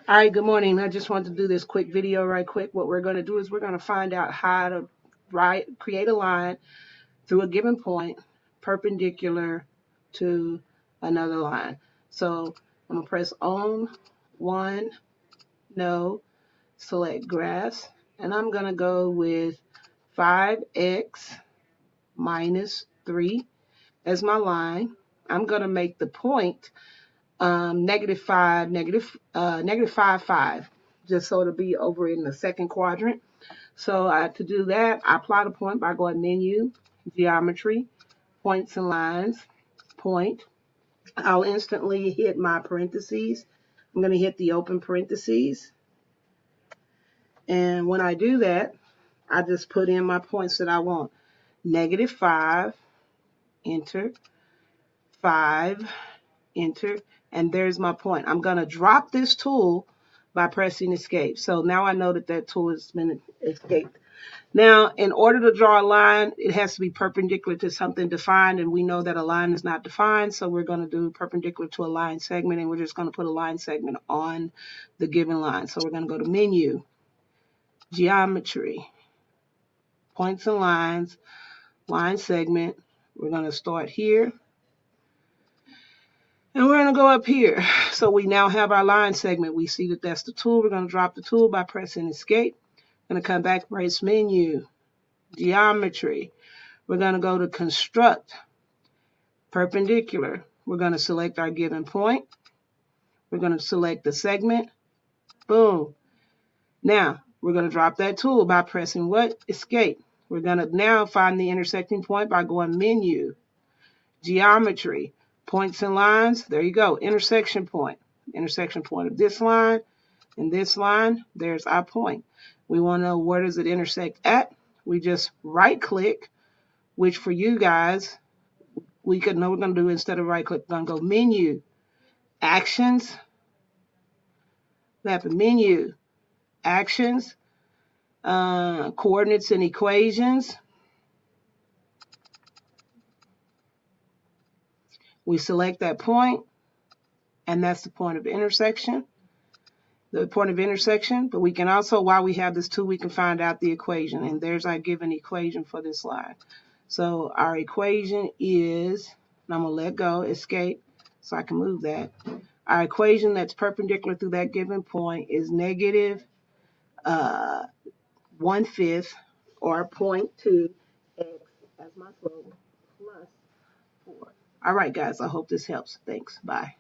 All right, good morning. I just wanted to do this quick video right quick. What we're going to do is we're going to find out how to create a line through a given point perpendicular to another line. So I'm going to press on, one, no, select grass, and I'm going to go with 5x minus 3 as my line. I'm going to make the point -5, -5, 5, just so it'll be over in the second quadrant. So to do that, I apply the point by going menu, geometry, points and lines, point. I'll instantly hit my parentheses. I'm going to hit the open parentheses. And when I do that, I just put in my points that I want. -5, enter, 5, enter, and there's my point. I'm going to drop this tool by pressing escape. So now I know that that tool has been escaped. Now, in order to draw a line, it has to be perpendicular to something defined, and we know that a line is not defined, so we're going to do perpendicular to a line segment, and we're just going to put a line segment on the given line. So we're going to go to menu, geometry, points and lines, line segment. We're going to start here. And we're going to go up here. So we now have our line segment. We see that that's the tool. We're going to drop the tool by pressing escape. Going to come back, press menu, geometry. We're going to go to construct, perpendicular. We're going to select our given point. We're going to select the segment. Boom. Now, we're going to drop that tool by pressing what? Escape. We're going to now find the intersecting point by going menu, geometry, points and lines. There you go. Intersection point. Intersection point of this line and this line. There's our point. We want to know where does it intersect at. We just right click, which for you guys, we could know we're going to do instead of right click, we're going to go menu, actions, menu, actions, coordinates and equations. We select that point, and that's the point of intersection. The point of intersection, but we can also, while we have this tool, we can find out the equation, and there's our given equation for this line. So our equation is, and I'm going to let go, escape, so I can move that. Our equation that's perpendicular through that given point is -1/5 or 0.2 x as my slope plus 4. All right, guys, I hope this helps. Thanks. Bye.